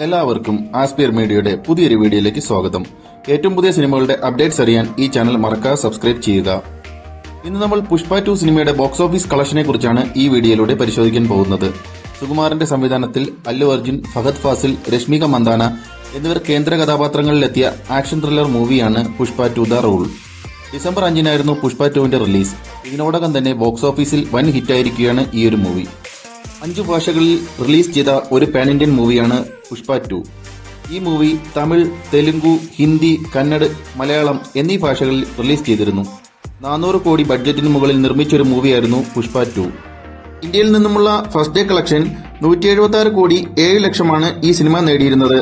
എല്ലാവർക്കും ആസ്പിയർ മീഡിയയുടെ പുതിയൊരു വീഡിയോയിലേക്ക് സ്വാഗതം. ഏറ്റവും പുതിയ സിനിമകളുടെ അപ്ഡേറ്റ്സ് അറിയാൻ ഈ ചാനൽ മറക്കാതെ സബ്സ്ക്രൈബ് ചെയ്യുക. ഇന്ന് നമ്മൾ പുഷ്പ 2 സിനിമയുടെ ബോക്സ് ഓഫീസ് കളക്ഷനെ കുറിച്ചാണ് ഈ വീഡിയോയിലൂടെ പരിശോധിക്കാൻ പോകുന്നത്. സുകുമാരന്റെ സംവിധാനത്തിൽ അല്ലു അർജുൻ, ഫഹദ് ഫാസിൽ, രശ്മിക മന്ദാന എന്നിവർ കേന്ദ്ര കഥാപാത്രങ്ങളിലെത്തിയ ആക്ഷൻ ത്രില്ലർ മൂവിയാണ് പുഷ്പ 2 ദ റൂൾ. ഡിസംബർ 5-നായിരുന്നു പുഷ്പ 2വിന്റെ റിലീസ്. ഇതിനോടകം തന്നെ ബോക്സ് ഓഫീസിൽ വൻ ഹിറ്റായിരിക്കുകയാണ് ഈ ഒരു മൂവി. 5 ഭാഷകളിൽ റിലീസ് ചെയ്ത ഒരു പാൻ ഇന്ത്യൻ മൂവിയാണ് പുഷ്പ 2. ഈ മൂവി തമിഴ്, തെലുങ്കു, ഹിന്ദി, കന്നഡ, മലയാളം എന്നീ ഭാഷകളിൽ റിലീസ് ചെയ്തിരുന്നു. 400 കോടി ബഡ്ജറ്റിന് മുകളിൽ നിർമ്മിച്ചൊരു മൂവിയായിരുന്നു പുഷ്പ 2. ഇന്ത്യയിൽ നിന്നുമുള്ള ഫസ്റ്റ് ഡേ കളക്ഷൻ 176 കോടി 7 ലക്ഷമാണ് ഈ സിനിമ നേടിയിരുന്നത്.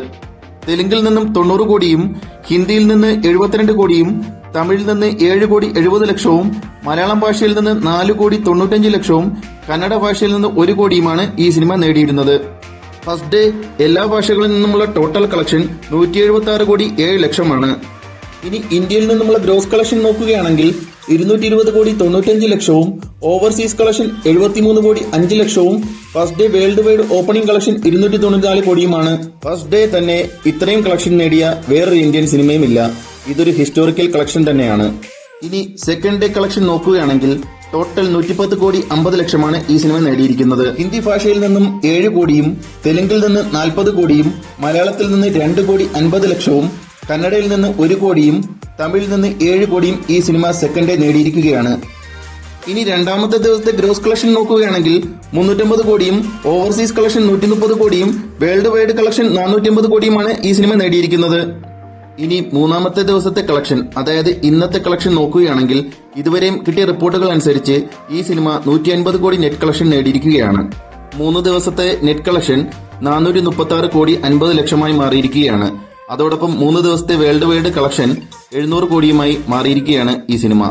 തെലുങ്കിൽ നിന്നും 90 കോടിയും ഹിന്ദിയിൽ നിന്ന് 72 കോടിയും തമിഴിൽ നിന്ന് 7 കോടി 70 ലക്ഷവും മലയാളം ഭാഷയിൽ നിന്ന് 4 കോടി 95 ലക്ഷവും കന്നഡ ഭാഷയിൽ നിന്ന് 1 കോടിയുമാണ് ഈ സിനിമ നേടിയിരുന്നത്. ഫസ്റ്റ് ഡേ എല്ലാ ഭാഷകളിൽ നിന്നുമുള്ള ടോട്ടൽ കളക്ഷൻ 176 കോടി 7 ലക്ഷമാണ്. ഇനി ഇന്ത്യയിൽ നിന്നുമുള്ള ഗ്രോസ് കളക്ഷൻ നോക്കുകയാണെങ്കിൽ 220 കോടി 95 ലക്ഷവും ഓവർസീസ് കളക്ഷൻ 73 കോടി 5 ലക്ഷവും first day world wide opening collection 294 കോടിയുമാണ്. ഫസ്റ്റ് ഡേ തന്നെ ഇത്രയും കളക്ഷൻ നേടിയ വേറൊരു ഇന്ത്യൻ സിനിമയുമില്ല. ഇതൊരു ഹിസ്റ്റോറിക്കൽ കളക്ഷൻ തന്നെയാണ്. ഇനി സെക്കൻഡ് ഡേ കളക്ഷൻ നോക്കുകയാണെങ്കിൽ ടോട്ടൽ 110 കോടി 50 ലക്ഷമാണ് ഈ സിനിമ നേടിയിരിക്കുന്നത്. ഹിന്ദി ഭാഷയിൽ നിന്നും 7 കോടിയും തെലുങ്കിൽ നിന്ന് 40 കോടിയും മലയാളത്തിൽ നിന്ന് 2 കോടി 50 ലക്ഷവും കന്നഡയിൽ നിന്ന് 1 കോടിയും തമിഴിൽ നിന്ന് 7 കോടിയും ഈ സിനിമ സെക്കൻഡ് ഡേ നേടിയിരിക്കുകയാണ്. ഇനി രണ്ടാമത്തെ ദിവസത്തെ ഗ്രോസ് കളക്ഷൻ നോക്കുകയാണെങ്കിൽ 350 കോടിയും ഓവർസീസ് കളക്ഷൻ 130 കോടിയും വേൾഡ് വൈഡ് കളക്ഷൻ 450 കോടിയുമാണ് ഈ സിനിമ നേടിയിരിക്കുന്നത്. ഇനി മൂന്നാമത്തെ ദിവസത്തെ കളക്ഷൻ, അതായത് ഇന്നത്തെ കളക്ഷൻ നോക്കുകയാണെങ്കിൽ ഇതുവരെയും കിട്ടിയ റിപ്പോർട്ടുകൾ അനുസരിച്ച് ഈ സിനിമ 150 കോടി നെറ്റ് കളക്ഷൻ നേടിയിരിക്കുകയാണ്. 3 ദിവസത്തെ നെറ്റ് കളക്ഷൻ 436 കോടി 50 ലക്ഷമായി മാറിയിരിക്കുകയാണ്. അതോടൊപ്പം 3 ദിവസത്തെ വേൾഡ് വൈഡ് കളക്ഷൻ 700 കോടിയുമായി മാറിയിരിക്കുകയാണ് ഈ സിനിമ.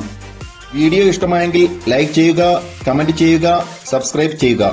വീഡിയോ ഇഷ്ടമായെങ്കിൽ ലൈക്ക് ചെയ്യുക, കമന്റ് ചെയ്യുക, സബ്സ്ക്രൈബ് ചെയ്യുക.